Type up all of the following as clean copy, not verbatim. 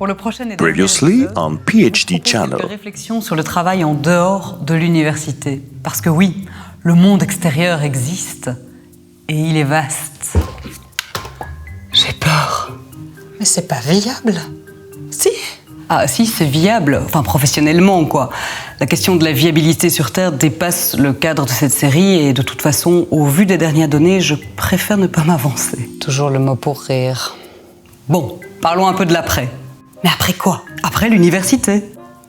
Pour le prochain et Previously on PhD quelques Channel. réflexions sur le travail en dehors de l'université. Parce que oui, le monde extérieur existe et il est vaste. J'ai peur. Mais c'est pas viable. Si. Ah si, c'est viable, enfin professionnellement quoi. La question de la viabilité sur Terre dépasse le cadre de cette série et de toute façon, au vu des dernières données, je préfère ne pas m'avancer. Toujours le mot pour rire. Bon, parlons un peu de l'après. Mais après quoi? Après l'université.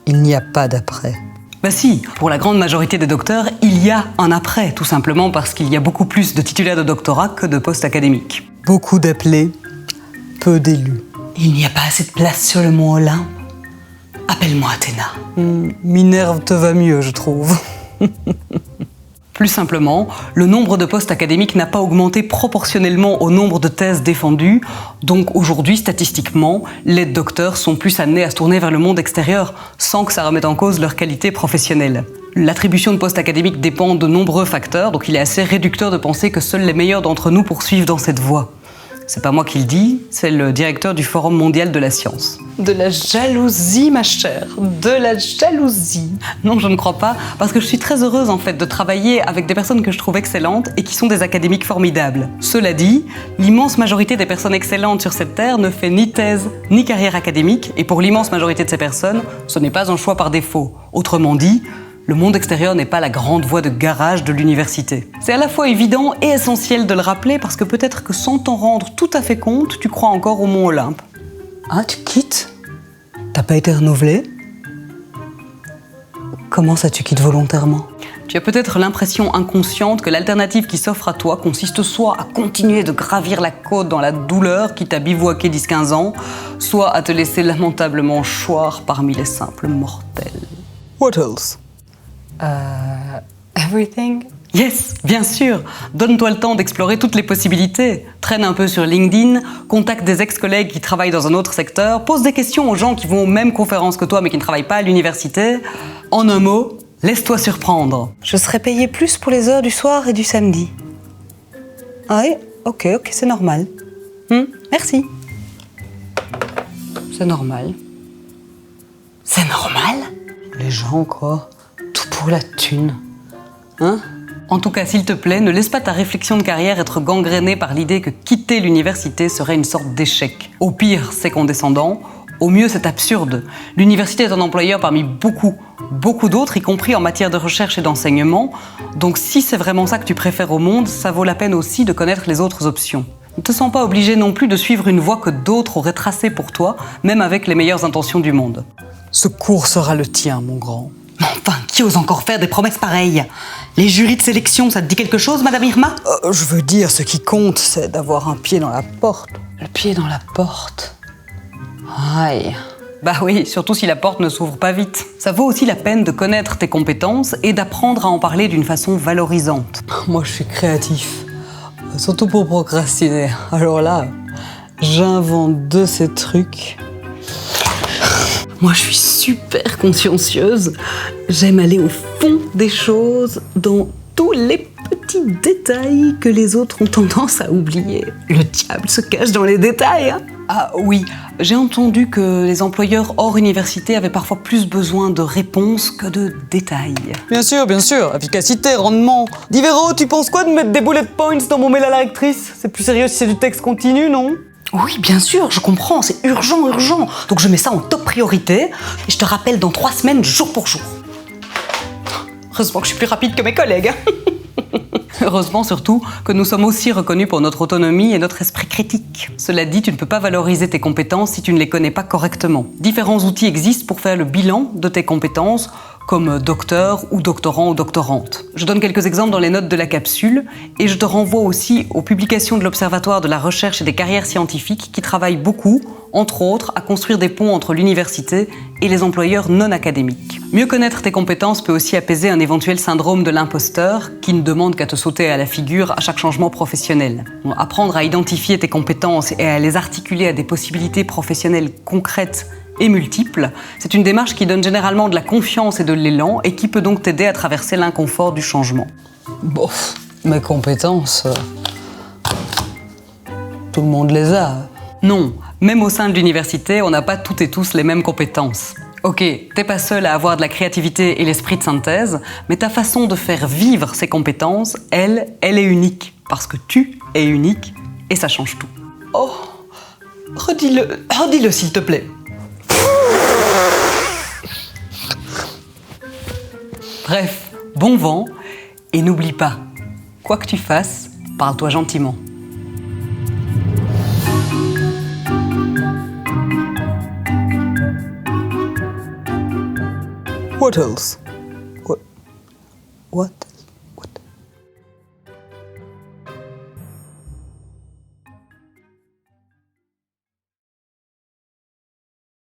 Il n'y a pas d'après. Bah si, pour la grande majorité des docteurs, il y a un après, tout simplement parce qu'il y a beaucoup plus de titulaires de doctorat que de postes académiques. Beaucoup d'appelés, peu d'élus. Il n'y a pas assez de place sur le mont Olympe. Appelle-moi Athéna. Minerve te va mieux, je trouve. Plus simplement, le nombre de postes académiques n'a pas augmenté proportionnellement au nombre de thèses défendues, donc aujourd'hui, statistiquement, les docteurs sont plus amenés à se tourner vers le monde extérieur, sans que ça remette en cause leur qualité professionnelle. L'attribution de postes académiques dépend de nombreux facteurs, donc il est assez réducteur de penser que seuls les meilleurs d'entre nous poursuivent dans cette voie. C'est pas moi qui le dis, c'est le directeur du Forum mondial de la science. De la jalousie, ma chère. De la jalousie. Non, je ne crois pas, parce que je suis très heureuse en fait de travailler avec des personnes que je trouve excellentes et qui sont des académiques formidables. Cela dit, l'immense majorité des personnes excellentes sur cette terre ne fait ni thèse ni carrière académique, et pour l'immense majorité de ces personnes, ce n'est pas un choix par défaut. Autrement dit, le monde extérieur n'est pas la grande voie de garage de l'université. C'est à la fois évident et essentiel de le rappeler parce que peut-être que sans t'en rendre tout à fait compte, tu crois encore au mont Olympe. Ah, tu quittes? T'as pas été renouvelé? Comment ça, tu quittes volontairement? Tu as peut-être l'impression inconsciente que l'alternative qui s'offre à toi consiste soit à continuer de gravir la côte dans la douleur qui t'a bivouaqué 10-15 ans, soit à te laisser lamentablement choir parmi les simples mortels. What else? Everything? Yes, bien sûr. Donne-toi le temps d'explorer toutes les possibilités. Traîne un peu sur LinkedIn, contacte des ex-collègues qui travaillent dans un autre secteur, pose des questions aux gens qui vont aux mêmes conférences que toi mais qui ne travaillent pas à l'université. En un mot, laisse-toi surprendre. Je serais payée plus pour les heures du soir et du samedi. Ah oui? Ok, c'est normal. Merci. C'est normal. C'est normal? Les gens, quoi. Tout pour la thune. Hein? En tout cas, s'il te plaît, ne laisse pas ta réflexion de carrière être gangrénée par l'idée que quitter l'université serait une sorte d'échec. Au pire, c'est condescendant. Au mieux, c'est absurde. L'université est un employeur parmi beaucoup d'autres, y compris en matière de recherche et d'enseignement. Donc si c'est vraiment ça que tu préfères au monde, ça vaut la peine aussi de connaître les autres options. Ne te sens pas obligé non plus de suivre une voie que d'autres auraient tracée pour toi, même avec les meilleures intentions du monde. Ce cours sera le tien, mon grand. Mais enfin, qui ose encore faire des promesses pareilles? Les jurys de sélection, ça te dit quelque chose, Madame Irma? Je veux dire, ce qui compte, c'est d'avoir un pied dans la porte. Le pied dans la porte. Aïe. Bah oui, surtout si la porte ne s'ouvre pas vite. Ça vaut aussi la peine de connaître tes compétences et d'apprendre à en parler d'une façon valorisante. Moi, je suis créatif. Surtout pour procrastiner. Alors là, j'invente de ces trucs. Moi, je suis super consciencieuse. J'aime aller au fond des choses, dans tous les petits détails que les autres ont tendance à oublier. Le diable se cache dans les détails, hein. Ah oui, j'ai entendu que les employeurs hors université avaient parfois plus besoin de réponses que de détails. Bien sûr, efficacité, rendement. Divero, tu penses quoi de mettre des bullet points dans mon mail à la rectrice? C'est plus sérieux si c'est du texte continu, non? Oui, bien sûr, je comprends, c'est urgent. Donc je mets ça en top priorité et je te rappelle dans 3 semaines, jour pour jour. Heureusement que je suis plus rapide que mes collègues. Heureusement surtout que nous sommes aussi reconnus pour notre autonomie et notre esprit critique. Cela dit, tu ne peux pas valoriser tes compétences si tu ne les connais pas correctement. Différents outils existent pour faire le bilan de tes compétences, comme docteur ou doctorant ou doctorante. Je donne quelques exemples dans les notes de la capsule et je te renvoie aussi aux publications de l'Observatoire de la recherche et des carrières scientifiques qui travaillent beaucoup, entre autres, à construire des ponts entre l'université et les employeurs non académiques. Mieux connaître tes compétences peut aussi apaiser un éventuel syndrome de l'imposteur qui ne demande qu'à te sauter à la figure à chaque changement professionnel. Apprendre à identifier tes compétences et à les articuler à des possibilités professionnelles concrètes et multiples, c'est une démarche qui donne généralement de la confiance et de l'élan et qui peut donc t'aider à traverser l'inconfort du changement. Bof, mes compétences, tout le monde les a. Non, même au sein de l'université, on n'a pas toutes et tous les mêmes compétences. Ok, t'es pas seul à avoir de la créativité et l'esprit de synthèse, mais ta façon de faire vivre ces compétences, elle est unique. Parce que tu es unique et ça change tout. Oh, redis-le s'il te plaît. Bref, bon vent et n'oublie pas, quoi que tu fasses, parle-toi gentiment. What else? What?